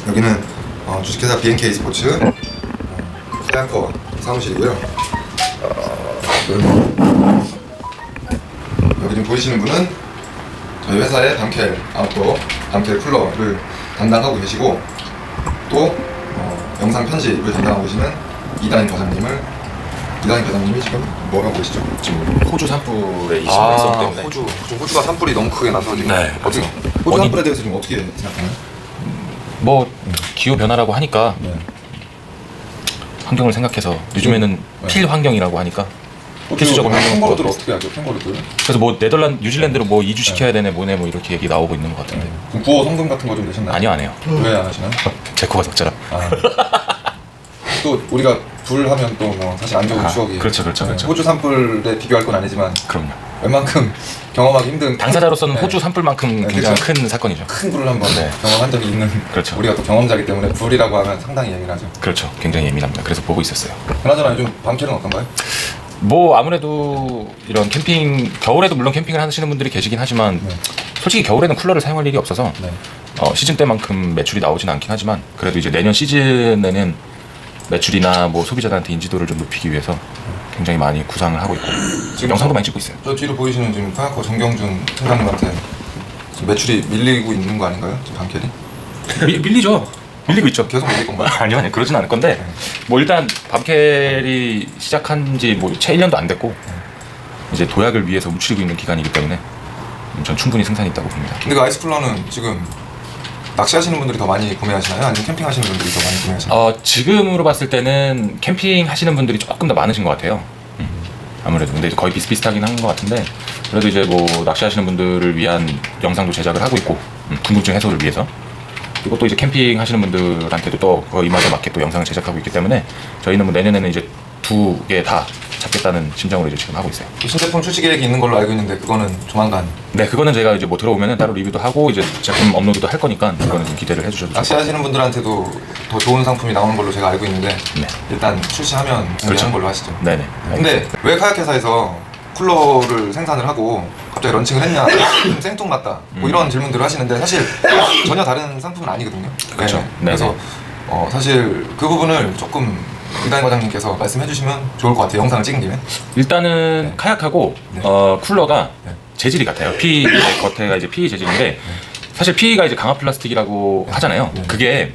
여기는 주식회사 BNK 스포츠 카야커 사무실이고요. 여기 지금 보이시는 분은 저희 회사의 밤켈 아웃도어, 밤켈 쿨러를 담당하고 계시고, 또 영상 편집을 담당하고 계시는 이다인 과장님이 지금 뭘 하고 계시죠? 지금 호주 산불의 이 심각성 때문에 호주가 산불이 너무 크게 나서 지금 네, 어떻게 호주 산불에 대해서 지금 어떻게 생각하나요? 뭐 기후 변화라고 하니까 네. 환경을 생각해서 요즘에는 필 환경이라고 하니까 필수적으로 캥거루들 어떻게 하죠? 캥거루들? 그래서 뭐 뉴질랜드로 뭐 이주시켜야 되네 뭐네 뭐 이렇게 얘기 나오고 있는 것 같은데. 그럼 구호 성금 같은 거 좀 내셨나요? 아니요, 안 해요. 왜 안 하시나요? 제 코가 적잖아. 또 우리가 불 하면 또 뭐 사실 안 좋은 추억이. 그렇죠. 호주 산불에 비교할 건 아니지만 그럼요. 웬만큼 경험하기 힘든 당사자로서는 호주 산불만큼 굉장히 그렇죠. 큰 사건이죠. 큰 불을 한번 네. 경험한 적이 있는. 그렇죠. 우리가 또 경험자이기 때문에 불이라고 하면 상당히 예민하죠. 그렇죠. 굉장히 예민합니다. 그래서 보고 있었어요. 그나저나 요즘 밤캐는 어떤가요? 뭐 아무래도 이런 캠핑, 겨울에도 물론 캠핑을 하시는 분들이 계시긴 하지만 솔직히 겨울에는 쿨러를 사용할 일이 없어서 시즌 때만큼 매출이 나오진 않긴 하지만, 그래도 이제 내년 시즌에는 매출이나 뭐 소비자들한테 인지도를 좀 높이기 위해서 굉장히 많이 구상을 하고 있고 지금 영상도 많이 찍고 있어요. 저 뒤로 보이시는 지금 카야커 정경준 팀장님한테 지금 매출이 밀리고 있는 거 아닌가요? 지금 밤캐리? 밀리죠. 밀리고 있죠. 계속 밀릴 건가요? 아니요, 그러진 않을 건데 뭐 일단 밤캐리 시작한 지 뭐 채 1년도 안 됐고 이제 도약을 위해서 묵히고 있는 기간이기 때문에 전 충분히 승산이 있다고 봅니다. 근데 그 아이스쿨러는 지금 낚시하시는 분들이 더 많이 구매하시나요? 아니면 캠핑하시는 분들이 더 많이 구매하시나요? 지금으로 봤을 때는 캠핑 하시는 분들이 조금 더 많으신 것 같아요. 아무래도 근데 이제 거의 비슷비슷하긴 한 것 같은데, 그래도 이제 뭐 낚시하시는 분들을 위한 영상도 제작을 하고 있고 궁금증 해소를 위해서, 그리고 또 이제 캠핑 하시는 분들한테도 또 그 입맛에 맞게 또 영상을 제작하고 있기 때문에 저희는 뭐 내년에는 이제 2개 다 잡겠다는 심정으로 이제 지금 하고 있어요. 신제품 출시 계획이 있는 걸로 알고 있는데 그거는 조만간. 네, 그거는 제가 이제 뭐 들어오면은 따로 리뷰도 하고 이제 제품 업로드도 할 거니까 그거는 좀 기대를 해주셔도 좋을 것 같아요. 낚시하시는 분들한테도 더 좋은 상품이 나오는 걸로 제가 알고 있는데 네. 일단 출시하면 공개하는 그렇죠. 걸로 하시죠. 네네. 근데 왜 카약 회사에서 쿨러를 생산을 하고 갑자기 런칭을 했냐, 좀 생뚱맞다 뭐 이런 질문들을 하시는데 사실 전혀 다른 상품은 아니거든요. 그렇죠. 네. 그래서 사실 그 부분을 조금 이다인 과장님께서 말씀해 주시면 좋을 것 같아요. 영상을 찍은 김에. 일단은 카약하고 쿨러가 재질이 같아요. PE 겉에가 이제 PE 재질인데 사실 PE가 이제 강화 플라스틱이라고 하잖아요. 그게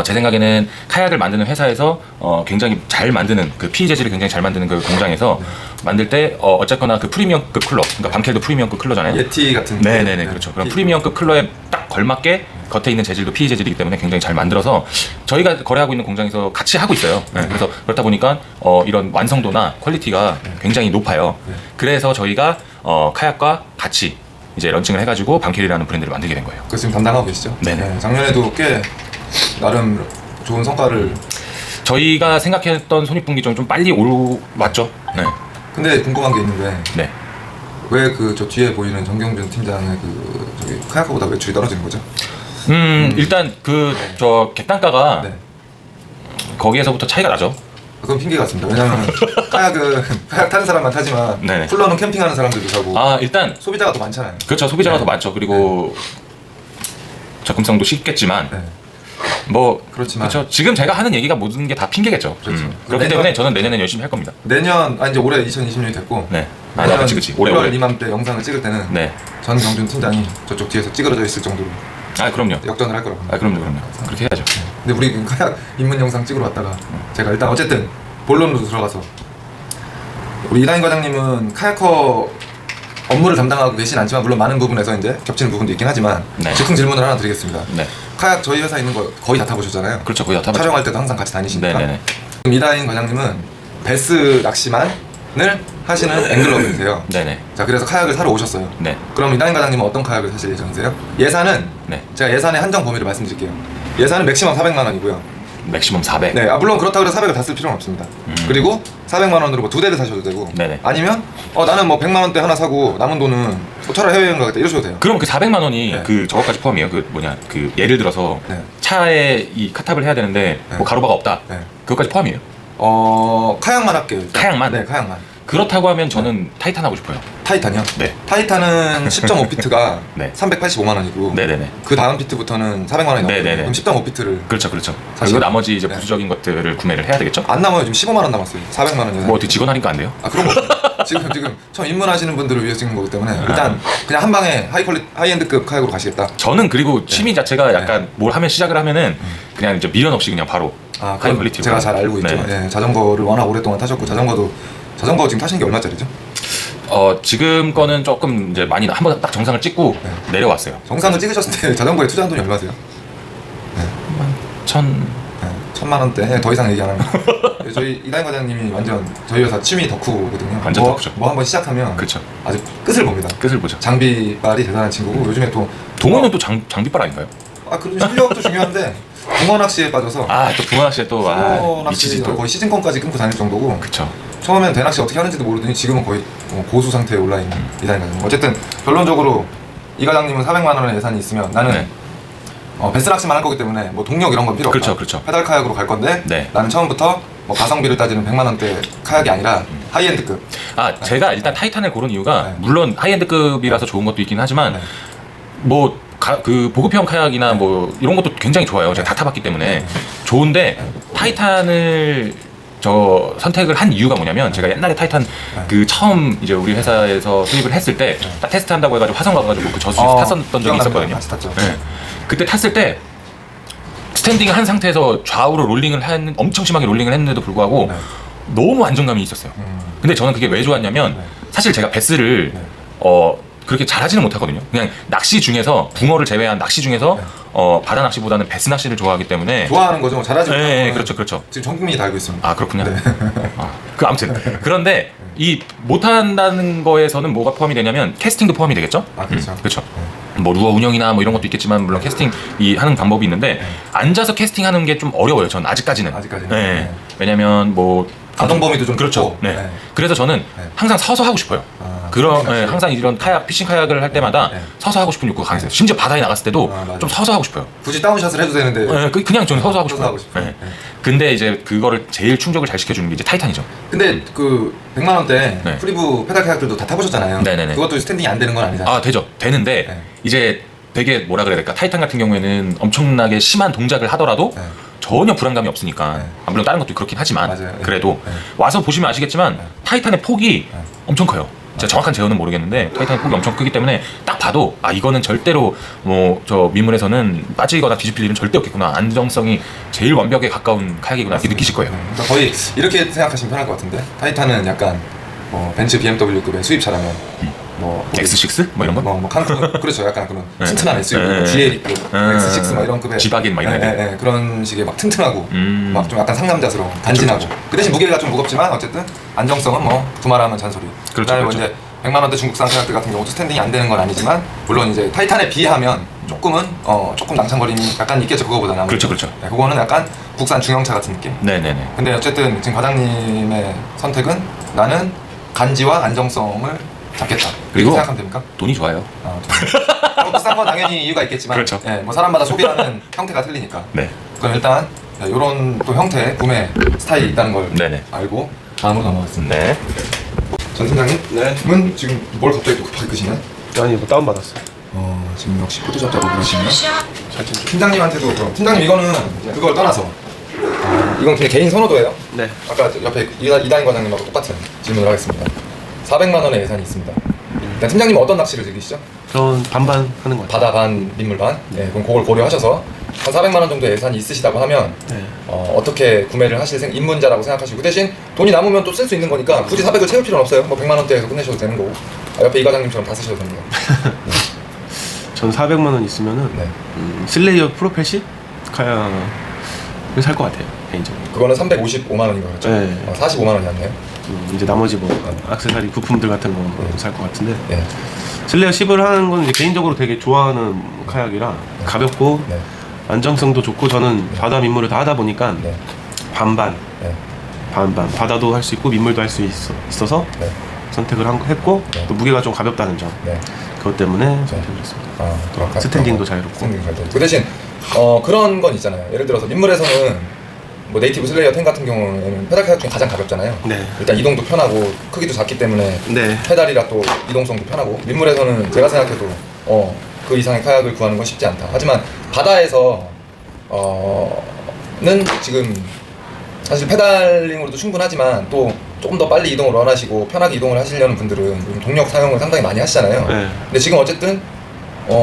제 생각에는 카약을 만드는 회사에서 굉장히 잘 만드는 그 PE 재질을 굉장히 잘 만드는 그 공장에서 만들 때 어쨌거나 그 프리미엄급 쿨러, 그러니까 밤켈도 프리미엄급 쿨러잖아요. 예티 같은. 네네네, 그렇죠. 그럼 프리미엄급 쿨러에 딱 걸맞게 겉에 있는 재질도 PE 재질이기 때문에 굉장히 잘 만들어서 저희가 거래하고 있는 공장에서 같이 하고 있어요. 그래서 그렇다 보니까 이런 완성도나 퀄리티가 굉장히 높아요. 그래서 저희가 카약과 같이 이제 런칭을 해가지고 밤켈이라는 브랜드를 만들게 된 거예요. 그래서 지금 담당하고 계시죠? 네네. 작년에도 꽤 나름 좋은 성과를. 저희가 생각했던 손익분기 좀 빨리 올랐죠. 네. 근데 궁금한 게 있는데 네. 왜 그 저 뒤에 보이는 정경준 팀장의 그 저기 카야커보다 매출이 떨어지는 거죠? 일단 그 저 객단가가 네. 거기에서부터 차이가 나죠. 그건 핑계 같습니다. 왜냐면 카약은 카약 타는 사람만 타지만 네네. 쿨러는 캠핑하는 사람들도 사고 일단 소비자가 더 많잖아요. 그렇죠. 소비자가 더 많죠. 그리고 접근성도 쉽겠지만 뭐 그렇지만 그렇죠. 지금 제가 하는 얘기가 모든 게 다 핑계겠죠. 그렇죠. 그렇기 때문에 저는 내년에 열심히 할 겁니다. 내년 이제 올해 2020년이 됐고 네. 내년 그치. 올해 1월 이맘때 영상을 찍을 때는 네. 전경준 팀장이 저쪽 뒤에서 찌그러져 있을 정도로 그럼요. 역전을 할 거라고 봅니다. 그럼요. 그렇게 해야죠. 근데 우리 그 카약 입문 영상 찍으러 왔다가 제가 일단 어쨌든 본론으로 들어가서 우리 이다인 과장님은 카야커 업무를 담당하고 계신 않지만 물론 많은 부분에서 이제 겹치는 부분도 있긴 하지만 즉흥 질문을 하나 드리겠습니다. 네. 카약 저희 회사 있는 거 거의 다 타보셨잖아요. 그렇죠. 거의 다 타봤죠. 촬영할 때도 항상 같이 다니시니까. 네네네. 그럼 이다인 과장님은 베스 낚시만을 하시는 앵글러분이세요. 네네. 자, 그래서 카약을 사러 오셨어요. 네. 그럼 이다인 과장님은 어떤 카약을 사실 예정이세요? 예산은 제가 예산의 한정 범위를 말씀드릴게요. 예산은 맥시멈 400만 원이고요. 맥시멈 400. 네, 물론 그렇다고 해서 400을 다 쓸 필요는 없습니다. 그리고 400만 원으로 뭐 2대를 사셔도 되고, 네네. 아니면 나는 뭐 100만 원대 하나 사고 남은 돈은 뭐 차라리 해외여행 가겠다 이러셔도 돼요. 그럼 그 400만 원이 그 저거까지 포함이에요. 그 뭐냐 그 예를 들어서 차에 이 카탑을 해야 되는데 뭐 가로바가 없다. 그것까지 포함이에요. 카약만 할게요. 일단. 카약만? 네, 카약만. 그렇다고 하면 저는 타이탄 하고 싶어요. 타이탄이요? 네. 타이탄은 10.5피트가 네. 385만 원이고 네네네. 그 다음 피트부터는 400만 원이 나오거든요. 네네네. 그럼 10.5피트를 그렇죠, 그렇죠. 사실- 그리고 나머지 이제 네. 부수적인 것들을 구매를 해야 되겠죠? 안 남아요. 지금 15만 원 남았어요. 400만 원 예산. 뭐 어떻게 직원 할인가 안 돼요? 아 그런 거 없어요. 지금 처음 입문하시는 분들을 위해서 찍는 거기 때문에 일단 그냥 한 방에 하이엔드급 카약으로 가시겠다. 저는 그리고 취미 자체가 약간 뭘 하면 시작을 하면은 그냥 이제 미련 없이 그냥 바로 아, 하이 그럼 퀄리티로 제가 잘 알고 있죠. 네. 예, 자전거를 워낙 오랫동안 타셨고 자전거 지금 타신 게 얼마짜리죠? 지금 거는 조금 이제 많이 한번 딱 정상을 찍고 네. 내려왔어요. 정상을 찍으셨을 때 자전거에 투자한 돈이 얼마세요? 천 네, 1,000만 원대. 더 이상 얘기 안 합니다. 예, 저희 이다인 과장님이 완전 저희 회사 취미 덕후거든요. 완전 덕후죠. 뭐 한번 시작하면 그쵸. 아주 끝을 봅니다. 끝을 보죠. 장비빨이 대단한 친구고 요즘에 또 동호는 또 장비빨 아닌가요? 그런 실력도 중요한데 붕어 낚시에 빠져서 또 붕어 낚시에 또 붕어 미치지 낚시도 또. 거의 시즌권까지 끊고 다닐 정도고 그쵸. 처음엔 대낚시 어떻게 하는지도 모르더니 지금은 거의 고수 상태에 올라 있는 이다인 과장님. 어쨌든 결론적으로 이 과장님은 400만 원의 예산이 있으면 나는 네. 베스 낚시만 할 거기 때문에 뭐 동력 이런 건 필요 그렇죠, 없다. 그렇죠. 페달 카약으로 갈 건데 네. 나는 처음부터 뭐 가성비를 따지는 100만 원대 카약이 아니라 하이엔드급. 제가 일단 타이탄을 고른 이유가 네. 물론 하이엔드급이라서 좋은 것도 있긴 하지만 네. 뭐 그 보급형 카약이나 뭐 이런 것도 굉장히 좋아요. 제가 다 타봤기 때문에 좋은데 타이탄을 선택을 한 이유가 뭐냐면 제가 옛날에 타이탄 그 처음 이제 우리 회사에서 수입을 했을 때 딱 테스트 한다고 해가지고 화성 가가지고 그 저수지에서 탔었던 적이 기억납니다. 있었거든요. 같이 탔죠. 네. 그때 탔을 때 스탠딩을 한 상태에서 좌우로 엄청 심하게 롤링을 했는데도 불구하고 네. 너무 안정감이 있었어요. 근데 저는 그게 왜 좋았냐면 사실 제가 베스를 그렇게 잘하지는 못하거든요. 그냥 낚시 중에서 붕어를 제외한 낚시 중에서 바다 낚시보다는 베스 낚시를 좋아하기 때문에 좋아하는 거죠. 뭐 잘하지 못하는 네, 거는 그렇죠, 그렇죠. 지금 전 국민이 다 알고 있습니다. 아 그렇군요. 아무튼 그런데 이 못한다는 거에서는 뭐가 포함이 되냐면 캐스팅도 포함이 되겠죠? 그렇죠. 그렇죠. 뭐 루어 운영이나 뭐 이런 것도 있겠지만 물론 캐스팅 하는 방법이 있는데 앉아서 캐스팅하는 게 좀 어려워요. 전 아직까지는. 아직까지는. 네. 네. 왜냐면 뭐 가동 범위도 좀 그렇죠. 좁고. 네. 네. 그래서 저는 항상 서서 하고 싶어요. 항상 이런 피싱 카약을 할 때마다 네. 서서 하고 싶은 욕구가 강했어요. 심지어 바다에 나갔을 때도 맞아요. 좀 서서 하고 싶어요. 굳이 다운샷을 해도 되는데 그냥 저는 서서 하고 서서 싶어요. 하고 싶어요. 네. 네. 근데 이제 그거를 제일 충족을 잘 시켜주는 게 이제 타이탄이죠. 근데 그 100만 원대 네. 프리브 페달 카약들도 다 타보셨잖아요. 네네네. 그것도 스탠딩이 안 되는 건 아니잖아요. 되죠. 되는데 네. 이제 되게 뭐라 그래야 될까? 타이탄 같은 경우에는 엄청나게 심한 동작을 하더라도 네. 전혀 불안감이 없으니까 네. 물론 다른 것도 그렇긴 하지만 맞아요. 네. 그래도 네. 와서 보시면 아시겠지만 타이탄의 폭이 네. 엄청 커요. 제가 정확한 제어는 모르겠는데 타이탄의 폭이 엄청 크기 때문에 딱 봐도 이거는 절대로 뭐 저 민물에서는 빠지거나 뒤집힐 일은 절대 없겠구나. 안정성이 제일 완벽에 가까운 카약이구나 이렇게 느끼실 거예요. 그러니까 거의 이렇게 생각하시면 편할 것 같은데 타이탄은 약간 벤츠 BMW급의 수입차라면 뭐 X6 뭐 이런 거? 뭐 칸쿤 그렇죠. 약간 그런 네. 튼튼한 SUV, 네. GLE급, X6 막 이런 급의 G바겐 막 이런 애들. 그런 식의 막 튼튼하고 막 좀 약간 상남자스러운 단진하고 그렇죠. 그 대신 무게가 좀 무겁지만 어쨌든 안정성은 뭐 두말하면 잔소리. 그렇죠, 그다음에 뭐 그렇죠. 이제 100만 원대 중국산 카약들 같은 경우도 스탠딩이 안 되는 건 아니지만 물론 이제 타이탄에 비하면 조금은 조금 낭창거림이 약간 있겠죠. 그거보다는 아무래도. 그렇죠, 그렇죠. 네, 그거는 약간 국산 중형차 같은 느낌. 네네네. 근데 어쨌든 지금 과장님의 선택은 나는 간지와 안정성을 잡겠다. 그리고 이렇게 생각하면 됩니까? 돈이 좋아요. 비싼 건 당연히 이유가 있겠지만, 그렇죠. 뭐 사람마다 소비하는 형태가 틀리니까. 네. 그럼 일단 이런 또 형태의 구매 스타일이 있다는 걸 네네. 알고 다음으로 넘어가겠습니다. 네. 전 팀장님, 네. 은 지금 뭘 갑자기 또 급하게 끄시나요? 아니 뭐 다운받았어요. 지금 역시 포토샵자고 그러시네요. 잘 찍죠. 팀장님한테도 그럼 팀장님 이거는 그걸 떠나서 이건 그냥 개인 선호도예요. 네. 아까 옆에 이다인 과장님하고 똑같은 질문을 하겠습니다. 400만 원의 예산이 있습니다. 일단 팀장님은 어떤 낚시를 즐기시죠? 전 반반 하는 것 같아요. 바다 반, 민물 반. 네, 그럼 그걸 고려하셔서 한 400만 원 정도 예산이 있으시다고 하면 네. 어떻게 구매를 하실 입문자라고 생각하시고 그 대신 돈이 남으면 또 쓸 수 있는 거니까 굳이 400을 채울 필요는 없어요. 뭐 100만 원대에서 끝내셔도 되는 거고. 옆에 이 과장님처럼 다 쓰셔도 됩니다. 전 400만 원 있으면은 네. 슬레이어 프로펠식 카약을 살 것 같아요. 개인적으로. 그거는 355만 원인 거 같죠? 네. 45만 원이었네요. 이제 나머지 뭐 액세서리 부품들 같은 거 살 것 같은데 네. 슬레이어 10을 하는 건 이제 개인적으로 되게 좋아하는 카약이라 가볍고 네. 안정성도 좋고 저는 바다 민물을 다 하다 보니까 네. 반반 네. 반반 바다도 할 수 있고 민물도 할 수 있어서 네. 선택을 했고 네. 또 무게가 좀 가볍다는 점 네. 그것 때문에 선택을 했습니다. 그렇구나. 스탠딩도 자유롭고. 스탠딩도 잘 되고. 그 대신 그런 건 있잖아요. 예를 들어서 민물에서는 뭐 네이티브 슬레이어 10 같은 경우에는 페달 카약 중에 가장 가볍잖아요. 네. 일단 이동도 편하고 크기도 작기 때문에 네. 페달이라 또 이동성도 편하고 민물에서는 제가 생각해도 그 이상의 카약을 구하는 건 쉽지 않다. 하지만 바다에서 는 지금 사실 페달링으로도 충분하지만 또 조금 더 빨리 이동을 원하시고 편하게 이동을 하시려는 분들은 요즘 동력 사용을 상당히 많이 하시잖아요. 네. 근데 지금 어쨌든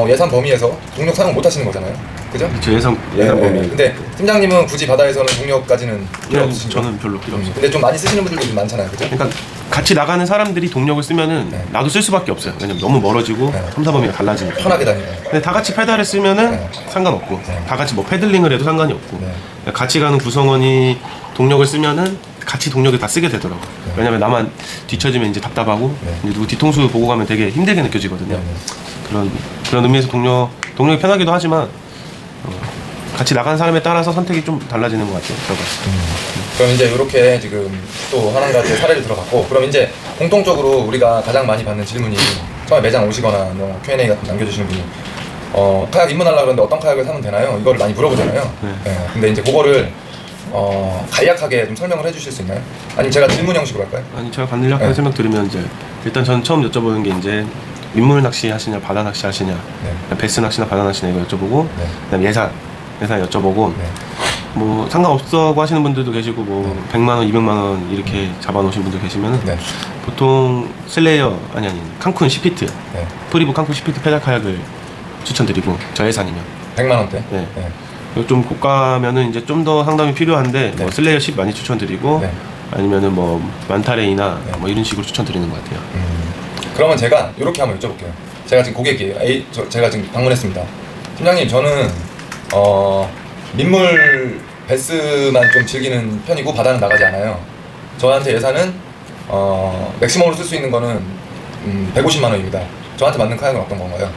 예산 범위에서 동력 사용 못 하시는 거잖아요. 그죠? 저 예상 범위. 근데 팀장님은 굳이 바다에서는 동력까지는 필요 없으신 거죠? 저는 별로 필요 없어요. 근데 좀 많이 쓰시는 분들도 좀 많잖아요. 그죠? 그러니까 같이 나가는 사람들이 동력을 쓰면은 네. 나도 쓸 수밖에 없어요. 왜냐면 너무 멀어지고 네. 탐사 범위가 달라지니까. 편하게 다니는. 근데 다 같이 페달을 쓰면은 네. 상관없고 네. 다 같이 뭐 패들링을 해도 상관이 없고 네. 같이 가는 구성원이 동력을 쓰면은 같이 동력을 다 쓰게 되더라고. 네. 왜냐면 나만 뒤처지면 이제 답답하고 네. 이제 누구 뒤통수 보고 가면 되게 힘들게 느껴지거든요. 네. 그런 의미에서 동력이 편하기도 하지만 같이 나가는 사람에 따라서 선택이 좀 달라지는 것 같아요. 저도. 그럼 이제 이렇게 지금 또 한 가지 사례를 들어봤고, 그럼 이제 공통적으로 우리가 가장 많이 받는 질문이 처음에 매장 오시거나 뭐 Q&A 같은 거 남겨주시는 분이 카약 입문하려고 그러는데 어떤 카약을 사면 되나요? 이거를 많이 물어보잖아요. 네. 근데 이제 그거를 간략하게 좀 설명을 해주실 수 있나요? 아니면 제가 질문 형식으로 할까요? 아니 제가 간략하게 네. 설명 드리면 이제 일단 저는 처음 여쭤보는 게 이제 민물 낚시 하시냐 바다 낚시 하시냐 네. 베스 낚시나 바다 낚시냐 이거 여쭤보고 네. 그다음 예산 여쭤보고 네. 뭐 상관없다고 하시는 분들도 계시고 뭐 100만 원, 200만 원 이렇게 잡아놓으신 분들 계시면은 네. 보통 슬레이어 아니 칸쿤 10피트 네. 프리브 칸쿤 10피트 페달 카약을 추천드리고 저 예산이면 100만 원대. 네. 좀 고가면은 이제 좀 더 상담이 필요한데 네. 뭐 슬레이어 10 많이 추천드리고 네. 아니면은 뭐 만타레이나 네. 뭐 이런 식으로 추천드리는 것 같아요. 그러면 제가 이렇게 한번 여쭤볼게요. 제가 지금 고객이에요. 제가 지금 방문했습니다. 팀장님, 저는 민물 베스만 좀 즐기는 편이고 바다는 나가지 않아요. 저한테 예산은 맥시멈으로 쓸 수 있는 거는 150만 원입니다. 저한테 맞는 카약은 어떤 건가요?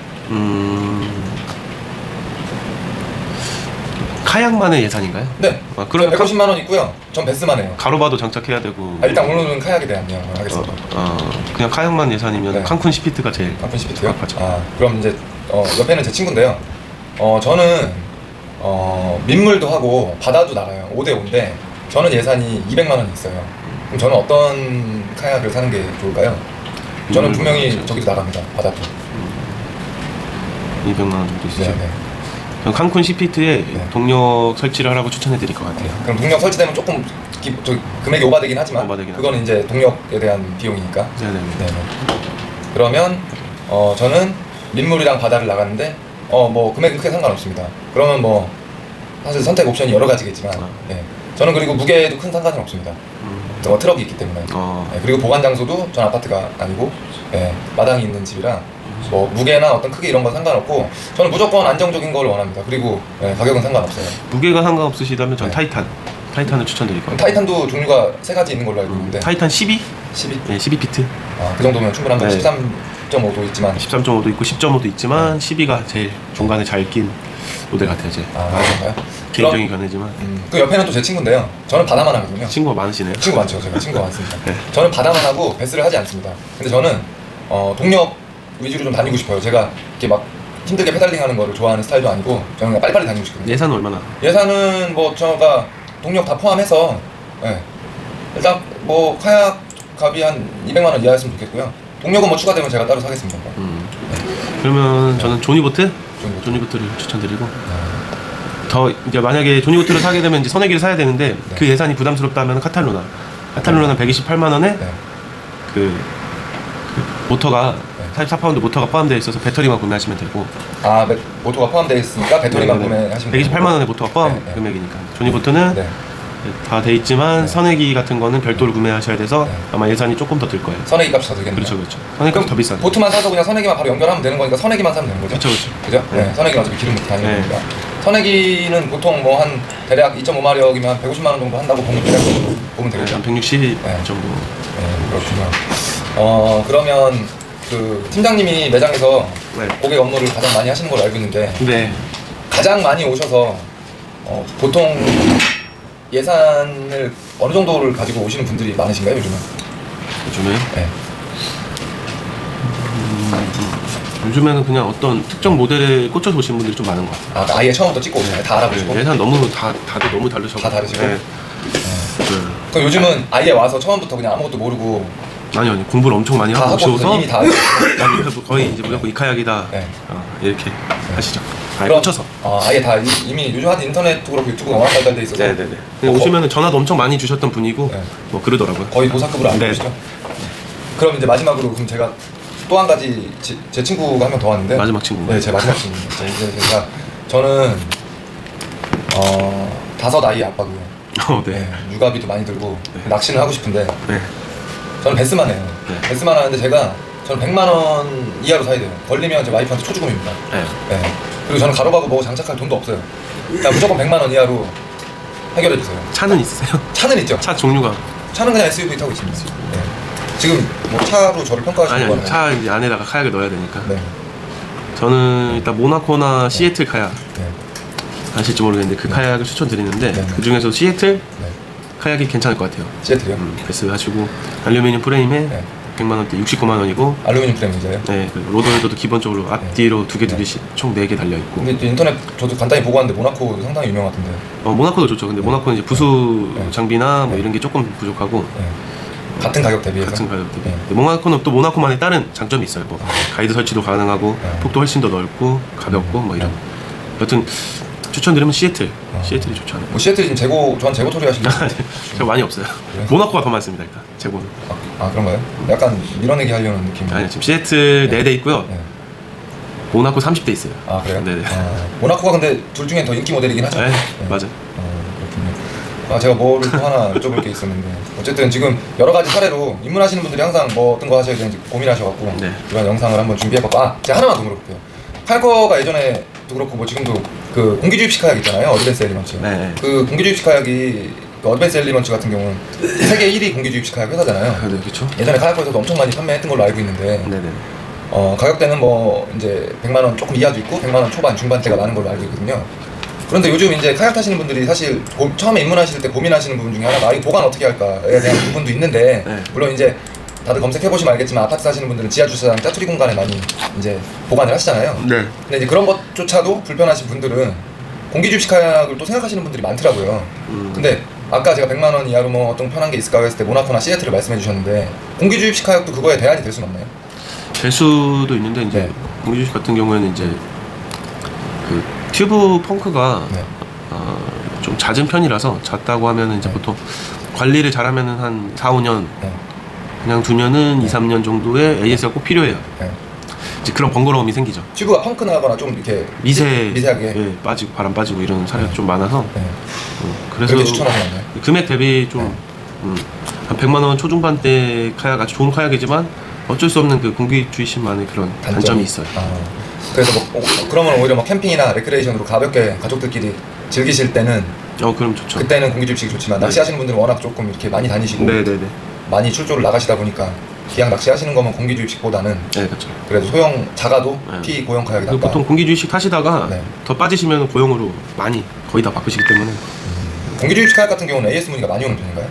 카약만의 예산인가요? 네. 그럼 150만 원 있고요. 전 베스만 해요. 가로바도 장착해야 되고. 일단 오늘은 카약에 대한 이야기를 하겠습니다. 그냥 카약만 예산이면 네. 칸쿤 10피트가 제일 칸쿤 10피트요? 적합하죠. 그럼 이제 옆에는 제 친구인데요. 저는 민물도 하고 바다도 나가요. 5대5인데 저는 예산이 200만 원이 있어요. 그럼 저는 어떤 카약을 사는 게 좋을까요? 저는 분명히 그렇죠. 저기도 나갑니다. 바다도. 200만 원 정도 있으죠. 네. 저는 칸쿤 10피트에 네. 동력 설치를 하라고 추천해 드릴 것 같아요. 그럼 동력 설치되면 조금 금액이 오바되긴 하지만 오바되긴 그거는 이제 동력에 대한 비용이니까. 네네. 네. 그러면 저는 민물이랑 바다를 나갔는데 뭐 금액은 크게 상관없습니다. 그러면 뭐 사실 선택 옵션이 여러 가지겠지만 네. 저는 그리고 무게에도 큰 상관은 없습니다. 트럭이 있기 때문에. 네. 그리고 보관 장소도 전 아파트가 아니고 마당이 있는 집이라 뭐 무게나 어떤 크기 이런 건 상관없고 저는 무조건 안정적인 걸 원합니다. 그리고 가격은 상관없어요. 무게가 상관없으시다면 전 네. 타이탄을 추천드릴 것 같아요. 타이탄도 종류가 3가지 있는 걸로 알고 있는데 타이탄 12? 12? 네, 12피트. 그 정도면 충분한가요? 네. 13.5도 있지만 13.5도 있고 10.5도 있지만 12가 제일 중간에 잘 낀 모델 같아요. 제 그런가요? 개인적인 견해지만 그 옆에는 또 제 친구인데요. 저는 바다만 하거든요. 친구가 많으시네요. 친구 많죠. 제가 친구가 많습니다. 네. 저는 바다만 하고 베스를 하지 않습니다. 근데 저는 동력 위주로 좀 다니고 싶어요. 제가 이렇게 막 힘들게 페달링하는 거를 좋아하는 스타일도 아니고 저는 그냥 빨리빨리 다니고 싶거든요. 예산은 얼마나? 예산은 뭐 제가 동력 다 포함해서 일단 뭐 카약 값이 한 200만 원 이하였으면 좋겠고요. 동력은 뭐 추가되면 제가 따로 사겠습니다. 그러면 저는 조니보트? 조니보트. 조니보트를 추천드리고 더 이제 만약에 조니보트를 사게 되면 이제 선회기를 사야 되는데 그 예산이 부담스럽다면 카탈루나는 128만 원에 네. 그 모터가 44파운드 모터가 포함되어 있어서 배터리만 구매하시면 되고 모터가 포함되어 있으니까 배터리만 구매하시면 128만 원에 모터가 포함 네. 금액이니까 조니보트는 네. 다 돼 있지만 네. 선회기 같은 거는 별도로 구매하셔야 돼서 네. 아마 예산이 조금 더 들 거예요. 선회기 값이 더 들겠네요. 그렇죠. 선회기 값이 더 비싸요. 보트만 사서 그냥 선회기만 바로 연결하면 되는 거니까 선회기만 사면 되는 거죠? 그렇죠. 그죠? 네. 선회기는 어차피 기름 넣고 다니는 네. 거니까. 선회기는 보통 뭐 한 대략 2.5마력이면 한 150만 원 정도 한다고 보면 되겠죠? 한 160 네. 정도. 네, 그렇군요. 그러면 그 팀장님이 매장에서 네. 고객 업무를 가장 많이 하시는 걸로 알고 있는데 네. 가장 많이 오셔서 보통 예산을 어느 정도를 가지고 오시는 분들이 많으신가요, 요즘은? 요즘에 네. 요즘에는 그냥 어떤 특정 모델에 꽂혀서 오신 분들이 좀 많은 것 같아요. 아예 처음부터 찍고 오시나요? 다 알아보시고? 예산 너무 다들 너무 다르셔서 다 다르시고? 네. 그럼 요즘은 아예 와서 처음부터 그냥 아무것도 모르고 아니 공부를 엄청 많이 다 하고 하고 오셔서 이미 다 거의 이제 무조건 이카야기다 네. 이렇게 하시죠. 아예 그럼- 꽂혀서. 아예 다 이미 요즘 하도 인터넷도 그렇고 유튜브가 워낙 발달돼 있어서 네네네. 오시면은 전화도 엄청 많이 주셨던 분이고 네. 뭐 그러더라고요. 거의 도사급으로 알고 네. 계시죠? 그럼 이제 마지막으로 그럼 제가 또 한 가지 제 친구가 한 명 더 왔는데 마지막 친구. 네, 제 마지막 친구입니다. 이제 저는 5 아이 아빠고요. 네. 네, 육아비도 많이 들고 네. 낚시는 하고 싶은데 네. 저는 베스만 해요. 네. 베스만 하는데 저는 100만 원 이하로 사야 돼요. 걸리면 제 와이프한테 초주금입니다. 네. 네. 그리고 저는 가로가고 뭐 장착할 돈도 없어요. 그냥 무조건 100만 원 이하로 해결해 주세요. 차는 있으세요? 차는 있죠. 차 종류가 차는 그냥 SUV 타고 있습니다. 네. 지금 뭐 차로 저를 평가하시는 아니 거는 차 이제 안에다가 카약을 넣어야 되니까. 네. 저는 일단 모나코나 시애틀 카약 네. 아실지 모르겠는데 그 카약을 추천드리는데 네. 그 중에서 시애틀 네. 카약이 괜찮을 것 같아요. 시애틀이요? 베스 하시고 알루미늄 프레임에 네. 100만 원대 69만 원이고 알루미늄 프레임이잖아요. 네, 그 로더헤더도 기본적으로 앞뒤로 두 개씩 총 4개 달려 있고. 근데 또 인터넷 저도 간단히 보고 왔는데 모나코 상당히 유명하던데. 모나코도 좋죠. 근데 모나코는 이제 부수 네. 장비나 뭐 네. 이런 게 조금 부족하고 네. 같은 가격 대비해서. 같은 가격 대비. 네. 근데 모나코는 또 모나코만의 다른 장점이 있어요. 뭐 가이드 설치도 가능하고 네. 폭도 훨씬 더 넓고 가볍고 뭐 이런. 여튼 추천드리면 시애틀. 시애틀이 좋잖아요. 뭐 시애틀 지금 저한 재고 처리하시는 제가 많이 없어요. 그래요? 모나코가 더 많습니다. 일단 재고는. 그런가요? 약간 밀어내기 하려는 느낌. 아니 지금 시애틀 4대 있고요. 네. 모나코 30대 있어요. 그래요? 네네. 모나코가 근데 둘 중에 더 인기 모델이긴 하죠. 네, 맞아. 그렇군요. 제가 뭐를 또 하나 여쭤볼 게 있었는데 어쨌든 지금 여러 가지 사례로 입문하시는 분들이 항상 뭐 어떤 거 하셔야 되는지 고민하셔갖고 네. 이런 영상을 한번 준비해봤고 제가 하나만 더 물어볼게요. 칼커가 예전에도 그렇고 뭐 지금도 그 공기주입식 카약 있잖아요. 어드밴스 엘리먼츠. 네. 그 공기주입식 카약이 그 어드밴스 엘리먼츠 같은 경우는 세계 1위 공기주입식 카약 회사잖아요. 네, 그렇죠. 예전에 카약코에서도 엄청 많이 판매했던 걸로 알고 있는데 네네. 가격대는 뭐 이제 100만 원 조금 이하도 있고 100만 원 초반 중반대가 많은 걸로 알고 있거든요. 그런데 요즘 이제 카약 타시는 분들이 사실 처음에 입문하실 때 고민하시는 부분 중에 하나가 이 보관 어떻게 할까에 대한 부분도 있는데 네. 물론 이제 다들 검색해 보시면 알겠지만 아파트 사시는 분들은 지하 주차장 짜투리 공간에 많이 이제 보관을 하시잖아요. 네. 근데 이제 그런 것조차도 불편하신 분들은 공기주입식 카약을 또 생각하시는 분들이 많더라고요. 근데 아까 제가 100만 원 이하로 뭐 어떤 편한 게 있을까 했을 때 모나코나 시애틀을 말씀해 주셨는데 공기주입식 카약도 그거에 대안이 될 수는 없나요? 될 수도 있는데 이제 네. 공기주식 같은 경우에는 이제 그 튜브 펑크가 네. 좀 잦은 편이라서 잦다고 하면은 이제 네. 보통 관리를 잘하면은 한 4, 5년 네. 그냥 두면은 2, 3년 정도의 AS가 꼭 필요해요. 네. 이제 그런 번거로움이 생기죠. 튜브가 펑크 나거나 좀 이렇게 미세하게 예. 빠지고 바람 빠지고 이런 사례가 좀 많아서 네. 그래서 그렇게 추천하시는 건가요? 금액 대비 좀 네. 한 100만 원 초중반대 카약 아주 좋은 카약이지만 어쩔 수 없는 그 공기주의심만의 그런 단점이 있어요. 그래서 뭐 그러면 오히려 뭐 캠핑이나 레크레이션으로 가볍게 가족들끼리 즐기실 때는 그럼 좋죠. 그때는 공기주입식이 좋지만 네. 낚시하시는 분들은 워낙 조금 이렇게 많이 다니시고 네네네. 많이 출조를 나가시다 보니까 기왕 낚시하시는 거면 공기주입식보다는 네, 그렇죠. 그래도 소형 작아도 네. 피고형 카약이 그리고 낫다. 보통 공기주의식 타시다가 네. 더 빠지시면 고용으로 많이 거의 다 바꾸시기 때문에 공기주입식 카약 같은 경우는 AS 문의가 많이 오는 편인가요?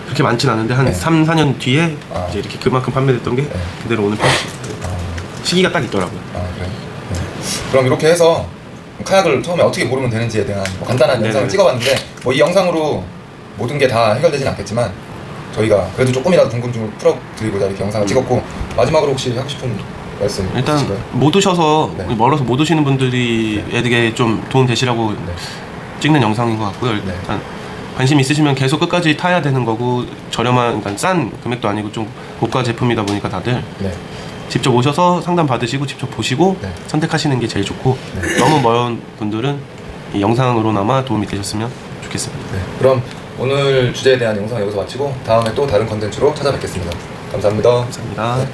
그렇게 많진 않은데 한 네. 3, 4년 뒤에 아. 이제 이렇게 그만큼 판매됐던 게 네. 그대로 오는 편이죠. 시기가 딱 있더라고요. 그래요? 네. 그럼 이렇게 해서 카약을 처음에 어떻게 고르면 되는지에 대한 뭐 간단한 네네. 영상을 찍어봤는데 뭐 이 영상으로 모든 게 다 해결되진 않겠지만 저희가 그래도 조금이라도 궁금증을 풀어드리고자 이렇게 영상을 찍었고 마지막으로 혹시 하고 싶은 말씀 일단 있으실까요? 못 오셔서 네. 멀어서 못 오시는 분들에게 좀 도움 되시라고 네. 찍는 영상인 것 같고요. 네. 일단 관심 있으시면 계속 끝까지 타야 되는 거고 저렴한 그러니까 싼 금액도 아니고 좀 고가 제품이다 보니까 다들 네. 직접 오셔서 상담 받으시고 직접 보시고 네. 선택하시는 게 제일 좋고 네. 너무 먼 분들은 이 영상으로나마 도움이 되셨으면 좋겠습니다. 네. 그럼 오늘 주제에 대한 영상 여기서 마치고 다음에 또 다른 컨텐츠로 찾아뵙겠습니다. 감사합니다. 감사합니다. 네.